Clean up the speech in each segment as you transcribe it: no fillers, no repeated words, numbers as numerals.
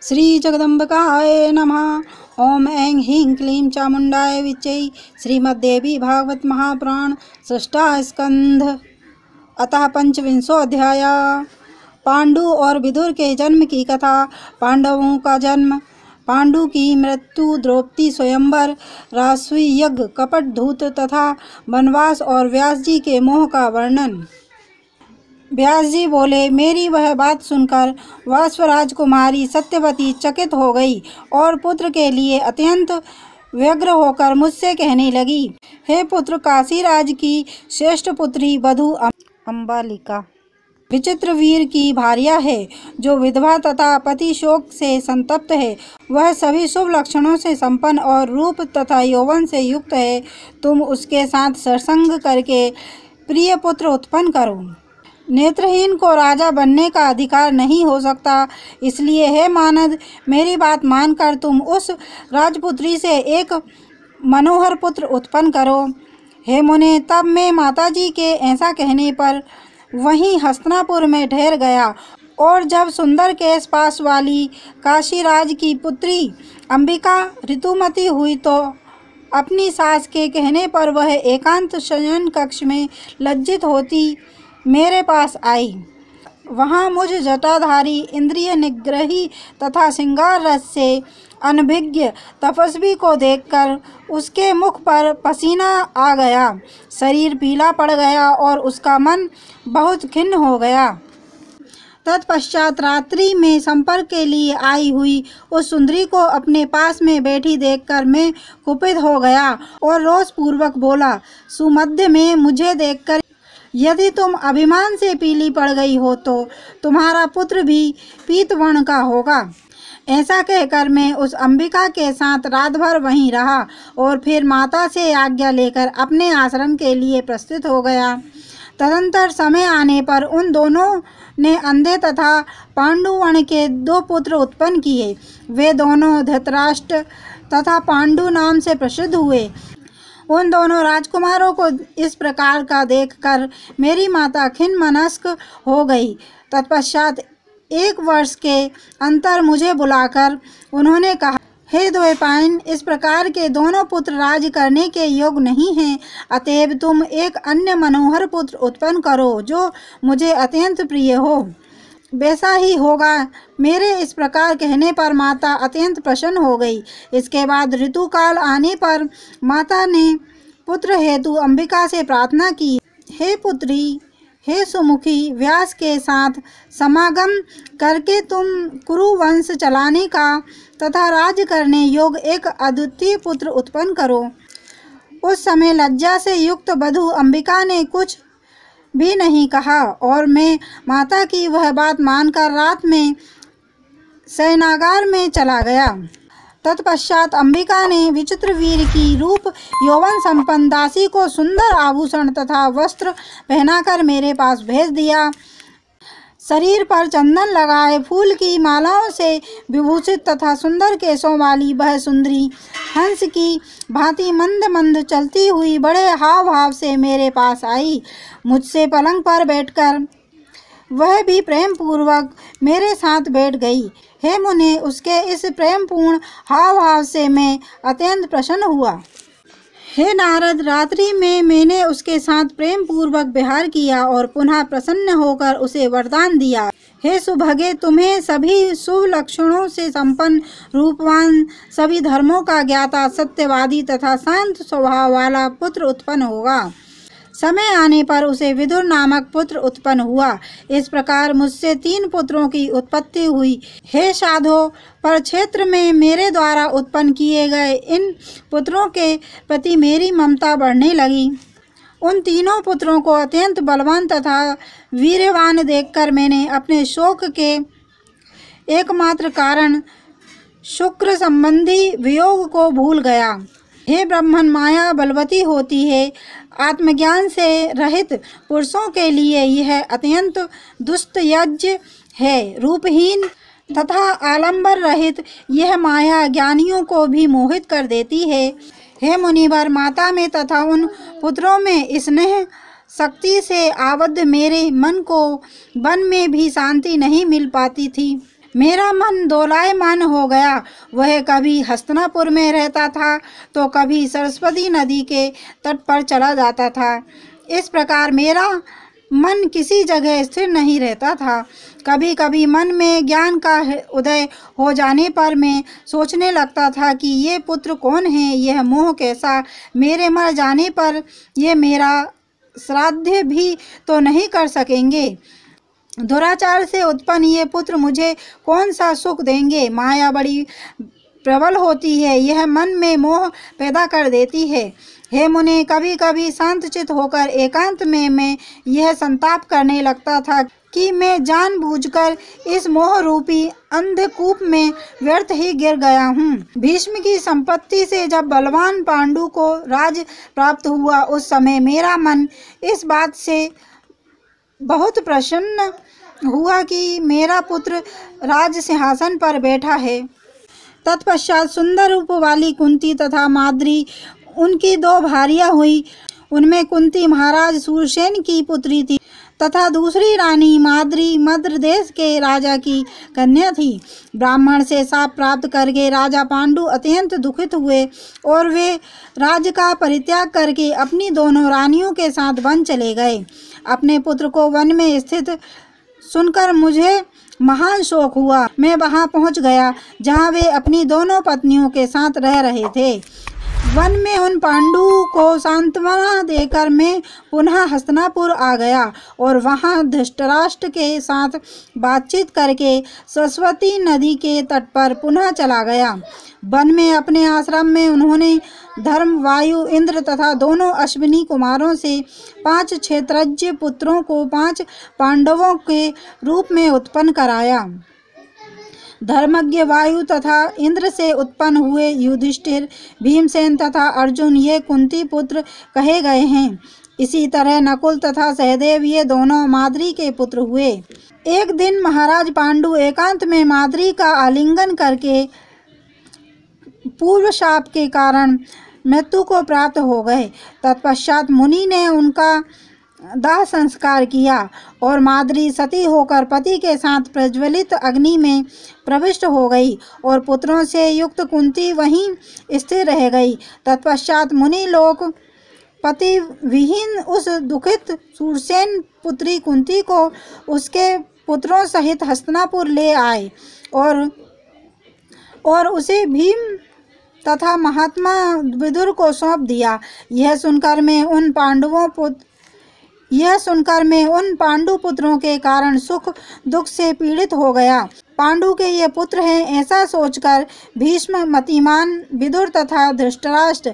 श्री जगदम्बिकाय नमः। ओम ऐं ह्रीं क्लीं चामुण्डाय विच्चै। श्रीमद्देवी भागवत महापुराण षष्ठा स्कंध। अतः पंचविंशो अध्याय। पांडु और विदुर के जन्म की कथा। पांडवों का जन्म, पांडु की मृत्यु, द्रौपदी स्वयंवर, राजसूय यज्ञ, कपट धूत तथा वनवास और व्यास जी के मोह का वर्णन। व्यास जी बोले, मेरी वह बात सुनकर वह राजकुमारी सत्यवती चकित हो गई और पुत्र के लिए अत्यंत व्यग्र होकर मुझसे कहने लगी, हे पुत्र, काशीराज की श्रेष्ठ पुत्री वधू अम्बालिका विचित्रवीर की भार्या है, जो विधवा तथा पति शोक से संतप्त है। वह सभी शुभ लक्षणों से संपन्न और रूप तथा यौवन से युक्त है। तुम उसके साथ सरसंग करके प्रिय पुत्र उत्पन्न करो। नेत्रहीन को राजा बनने का अधिकार नहीं हो सकता, इसलिए हे मानद, मेरी बात मानकर तुम उस राजपुत्री से एक मनोहर पुत्र उत्पन्न करो। हे मुने, तब मैं माताजी के ऐसा कहने पर वहीं हस्तिनापुर में ठहर गया, और जब सुंदर केश पास वाली काशीराज की पुत्री अंबिका ऋतुमती हुई तो अपनी सास के कहने पर वह एकांत शयन कक्ष में लज्जित होती मेरे पास आई। वहाँ मुझ जटाधारी, इंद्रिय निग्रही तथा श्रृंगार रस से अनभिज्ञ तपस्वी को देखकर उसके मुख पर पसीना आ गया, शरीर पीला पड़ गया और उसका मन बहुत खिन्न हो गया। तत्पश्चात रात्रि में संपर्क के लिए आई हुई उस सुंदरी को अपने पास में बैठी देखकर मैं कुपित हो गया और रोषपूर्वक बोला, सुमध्य में मुझे देखकर यदि तुम अभिमान से पीली पड़ गई हो तो तुम्हारा पुत्र भी पीतवर्ण का होगा। ऐसा कहकर मैं उस अंबिका के साथ रात भर वहीं रहा और फिर माता से आज्ञा लेकर अपने आश्रम के लिए प्रस्थित हो गया। तदंतर समय आने पर उन दोनों ने अंधे तथा पांडुवर्ण के 2 पुत्र उत्पन्न किए। वे दोनों धृतराष्ट्र तथा पांडु नाम से प्रसिद्ध हुए। उन दोनों राजकुमारों को इस प्रकार का देखकर मेरी माता खिन्नमनस्क हो गई। तत्पश्चात 1 वर्ष के अंतर मुझे बुलाकर उन्होंने कहा, हे द्वैपायन, इस प्रकार के दोनों पुत्र राज करने के योग्य नहीं हैं, अतएव तुम एक अन्य मनोहर पुत्र उत्पन्न करो जो मुझे अत्यंत प्रिय हो। वैसा ही होगा। मेरे इस प्रकार कहने पर माता अत्यंत प्रसन्न हो गई। इसके बाद ऋतुकाल आने पर माता ने पुत्र हेतु अंबिका से प्रार्थना की, हे पुत्री, हे सुमुखी, व्यास के साथ समागम करके तुम कुरुवंश चलाने का तथा राज करने योग्य एक अद्वितीय पुत्र उत्पन्न करो। उस समय लज्जा से युक्त वधू अंबिका ने कुछ भी नहीं कहा और मैं माता की वह बात मानकर रात में शयनागार में चला गया। तत्पश्चात अंबिका ने विचित्रवीर की रूप यौवन संपन्न दासी को सुंदर आभूषण तथा वस्त्र पहनाकर मेरे पास भेज दिया। शरीर पर चंदन लगाए, फूल की मालाओं से विभूषित तथा सुंदर केशों वाली वह सुंदरी हंस की भांति मंद मंद चलती हुई बड़े हाव भाव से मेरे पास आई। मुझसे पलंग पर बैठकर वह भी प्रेम पूर्वक मेरे साथ बैठ गई। हे मुने, उसके इस प्रेम पूर्ण हाव भाव से मैं अत्यंत प्रसन्न हुआ। हे नारद, रात्रि में मैंने उसके साथ प्रेम पूर्वक विहार किया और पुनः प्रसन्न होकर उसे वरदान दिया, हे सुभगे, तुम्हें सभी शुभ लक्षणों से संपन्न, रूपवान, सभी धर्मों का ज्ञाता, सत्यवादी तथा शांत स्वभाव वाला पुत्र उत्पन्न होगा। समय आने पर उसे विदुर नामक पुत्र उत्पन्न हुआ। इस प्रकार मुझसे 3 पुत्रों की उत्पत्ति हुई। हे साधो, पर क्षेत्र में मेरे द्वारा उत्पन्न किए गए इन पुत्रों के प्रति मेरी ममता बढ़ने लगी। उन तीनों पुत्रों को अत्यंत बलवान तथा वीर्यवान देखकर मैंने अपने शोक के एकमात्र कारण शुक्र संबंधी वियोग को भूल गया। हे ब्राह्मण, माया बलवती होती है। आत्मज्ञान से रहित पुरुषों के लिए यह अत्यंत दुष्ट यज्ञ है। रूपहीन तथा आलंबर रहित यह माया ज्ञानियों को भी मोहित कर देती है। हे मुनिवर, माता में तथा उन पुत्रों में स्नेह शक्ति से आबद्ध मेरे मन को वन में भी शांति नहीं मिल पाती थी। मेरा मन दोलायमान हो गया। वह कभी हस्तिनापुर में रहता था तो कभी सरस्वती नदी के तट पर चला जाता था। इस प्रकार मेरा मन किसी जगह स्थिर नहीं रहता था। कभी कभी मन में ज्ञान का उदय हो जाने पर मैं सोचने लगता था कि ये पुत्र कौन है, यह मोह कैसा, मेरे मर जाने पर ये मेरा श्राद्ध भी तो नहीं कर सकेंगे। दुराचार से उत्पन्न ये पुत्र मुझे कौन सा सुख देंगे। माया बड़ी प्रबल होती है, यह मन में मोह पैदा कर देती है। हे मुने, कभी कभी शांतचित होकर एकांत में मैं यह संताप करने लगता था कि मैं जानबूझकर इस मोह रूपी अंधकूप में व्यर्थ ही गिर गया हूँ। भीष्म की संपत्ति से जब बलवान पांडु को राज प्राप्त हुआ, उस समय मेरा मन इस बात से बहुत प्रसन्न हुआ कि मेरा पुत्र राज सिंहासन पर बैठा है। तत्पश्चात सुंदर रूप वाली कुंती तथा माद्री उनकी 2 भारियां हुई। उनमें कुंती महाराज सूरसेन की पुत्री थी तथा दूसरी रानी माद्री मद्र देश के राजा की कन्या थी। ब्राह्मण से शाप प्राप्त करके राजा पांडु अत्यंत दुखित हुए और वे राज्य का परित्याग करके अपनी दोनों रानियों के साथ वन चले गए। अपने पुत्र को वन में स्थित सुनकर मुझे महान शोक हुआ। मैं वहां पहुंच गया जहां वे अपनी दोनों पत्नियों के साथ रह रहे थे। वन में उन पांडु को सांत्वना देकर मैं पुनः हस्तिनापुर आ गया और वहां धृतराष्ट्र के साथ बातचीत करके सरस्वती नदी के तट पर पुनः चला गया। वन में अपने आश्रम में उन्होंने धर्म, वायु, इंद्र तथा दोनों अश्विनी कुमारों से 5 क्षेत्रज्ञ पुत्रों को 5 पांडवों के रूप में उत्पन्न कराया। धर्मज्ञ वायु तथा इंद्र से उत्पन्न हुए युधिष्ठिर, भीमसेन तथा अर्जुन ये कुंती पुत्र कहे गए हैं। इसी तरह नकुल तथा सहदेव ये दोनों माद्री के पुत्र हुए। एक दिन महाराज पांडु एकांत में माद्री का आलिंगन करके पूर्व शाप के कारण मृत्यु को प्राप्त हो गए। तत्पश्चात मुनि ने उनका दाह संस्कार किया और माद्री सती होकर पति के साथ प्रज्वलित अग्नि में प्रविष्ट हो गई और पुत्रों से युक्त कुंती वहीं स्थिर रह गई। तत्पश्चात मुनि लोग पति विहीन उस दुखित सूरसेन पुत्री कुंती को उसके पुत्रों सहित हस्तिनापुर ले आए और उसे भीम तथा महात्मा विदुर को सौंप दिया। यह सुनकर मैं उन पांडु पुत्रों के कारण सुख दुख से पीड़ित हो गया। पांडु के ये पुत्र हैं ऐसा सोचकर भीष्म, मतिमान, विदुर तथा धृतराष्ट्र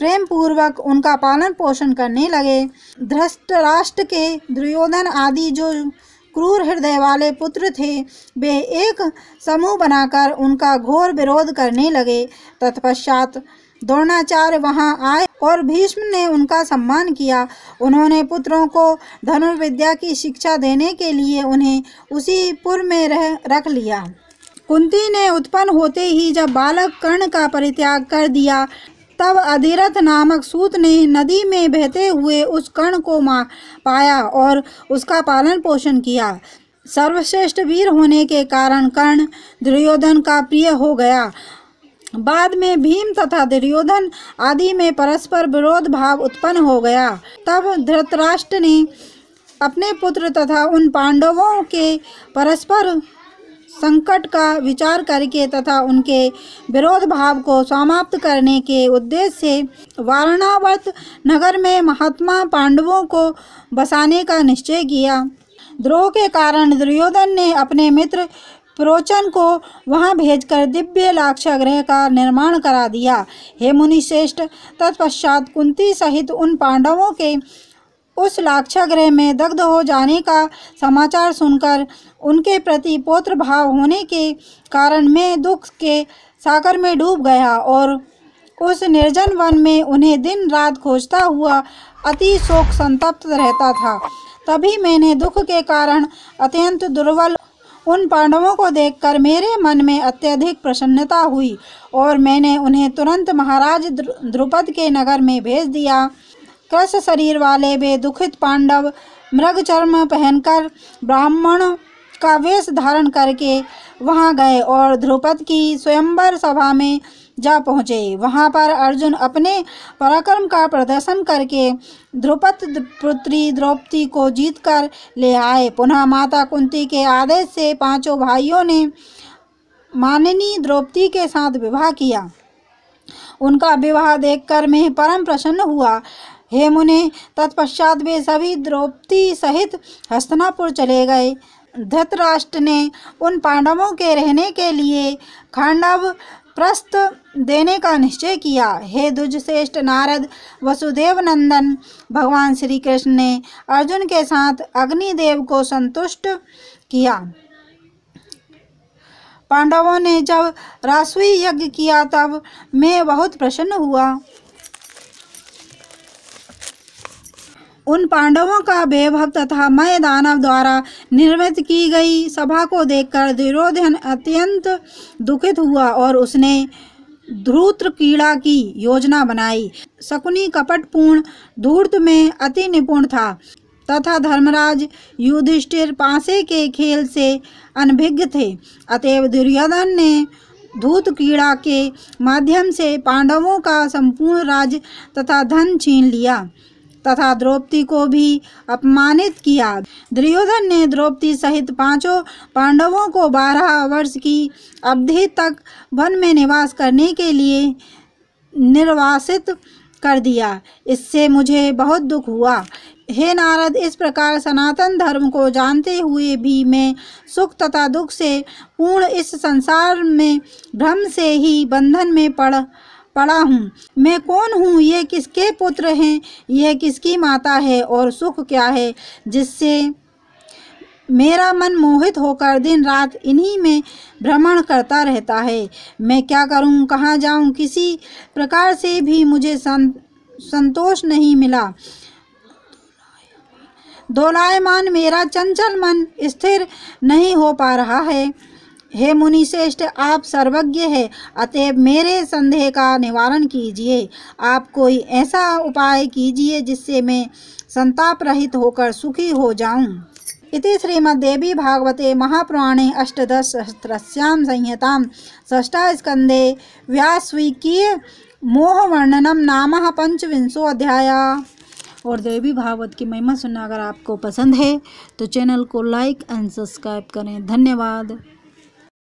प्रेम पूर्वक उनका पालन पोषण करने लगे। धृतराष्ट्र के दुर्योधन आदि जो क्रूर हृदय वाले पुत्र थे, वे एक समूह बनाकर उनका घोर विरोध करने लगे। तत्पश्चात द्रोणाचार्य वहां आए और भीष्म ने उनका सम्मान किया। उन्होंने पुत्रों को धनुर्विद्या की शिक्षा देने के लिए उन्हें उसी पुर में रख लिया। कुंती ने उत्पन्न होते ही जब बालक कर्ण का परित्याग कर दिया, तब अधिरथ नामक सूत ने नदी में बहते हुए उस कर्ण को पाया और उसका पालन पोषण किया। सर्वश्रेष्ठ वीर होने के कारण कर्ण दुर्योधन का प्रिय हो गया। बाद में भीम तथा दुर्योधन आदि में परस्पर विरोध भाव उत्पन्न हो गया। तब धृतराष्ट्र ने अपने पुत्र तथा उन पांडवों के परस्पर संकट का विचार करके तथा उनके विरोध भाव को समाप्त करने के उद्देश्य से वारणावत नगर में महात्मा पांडवों को बसाने का निश्चय किया। द्रोह के कारण दुर्योधन ने अपने मित्र प्रोचन को वहां भेजकर दिव्य लाक्षागृह का निर्माण करा दिया। हे मुनि श्रेष्ठ, तत्पश्चात कुंती सहित उन पांडवों के उस लाक्षागृह में दग्ध हो जाने का समाचार सुनकर उनके प्रति पौत्र भाव होने के कारण मैं दुख के सागर में डूब गया और उस निर्जन वन में उन्हें दिन रात खोजता हुआ अति शोक संतप्त रहता था। तभी मैंने दुख के कारण अत्यंत दुर्बल उन पांडवों को देखकर मेरे मन में अत्यधिक प्रसन्नता हुई और मैंने उन्हें तुरंत महाराज द्रुपद के नगर में भेज दिया। कृश शरीर वाले वे दुखित पांडव मृग चर्म पहनकर ब्राह्मण का वेश धारण करके वहां गए और द्रुपद की स्वयंवर सभा में जा पहुँचे। वहां पर अर्जुन अपने पराक्रम का प्रदर्शन करके द्रुपद पुत्री द्रौपदी को जीतकर ले आए। पुनः माता कुंती के आदेश से पांचों भाइयों ने माननी द्रौपदी के साथ विवाह किया। उनका विवाह देखकर मैं परम प्रसन्न हुआ। हे मुने, तत्पश्चात वे सभी द्रौपदी सहित हस्तिनापुर चले गए। धृतराष्ट्र ने उन पांडवों के रहने के लिए खांडव प्रस्थ देने का निश्चय किया। हे द्विजश्रेष्ठ नारद, वसुदेव नंदन भगवान श्री कृष्ण ने अर्जुन के साथ अग्निदेव को संतुष्ट किया। पांडवों ने जब रासवी यज्ञ किया तब मैं बहुत प्रसन्न हुआ। उन पांडवों का वैभव तथा मय दानव द्वारा निर्मित की गई सभा को देखकर दुर्योधन अत्यंत दुखित हुआ और उसने धृतराष्ट्र की योजना बनाई। शकुनी कपटपूर्ण धूर्त में अति निपुण था तथा धर्मराज युधिष्ठिर पासे के खेल से अनभिज्ञ थे। अतएव दुर्योधन ने धृतराष्ट्र के माध्यम से पांडवों का संपूर्ण राज्य तथा धन छीन लिया तथा द्रौपदी को भी अपमानित किया। दुर्योधन ने द्रौपदी सहित पांचों पांडवों को 12 वर्ष की अवधि तक वन में निवास करने के लिए निर्वासित कर दिया। इससे मुझे बहुत दुख हुआ। हे नारद, इस प्रकार सनातन धर्म को जानते हुए भी मैं सुख तथा दुख से पूर्ण इस संसार में भ्रम से ही बंधन में पड़ा हूँ। मैं कौन हूँ, ये किसके पुत्र हैं, यह किसकी माता है और सुख क्या है जिससे मेरा मन मोहित होकर दिन रात इन्हीं में भ्रमण करता रहता है। मैं क्या करूँ, कहाँ जाऊँ, किसी प्रकार से भी मुझे संतोष नहीं मिला। दोलायमान मेरा चंचल मन स्थिर नहीं हो पा रहा है। हे मुनि श्रेष्ठ, आप सर्वज्ञ हैं, अतएव मेरे संदेह का निवारण कीजिए। आप कोई ऐसा उपाय कीजिए जिससे मैं संताप रहित होकर सुखी हो जाऊं। इति श्रीमद्देवी भागवते महापुराणे अष्टादशसहस्रस्यां संहितां षष्ठः स्कन्धे व्यासस्वीकीय मोहवर्णनम नामः 25वां अध्याय। और देवी भागवत की महिमा सुनना अगर आपको पसंद है तो चैनल को लाइक एंड सब्सक्राइब करें। धन्यवाद।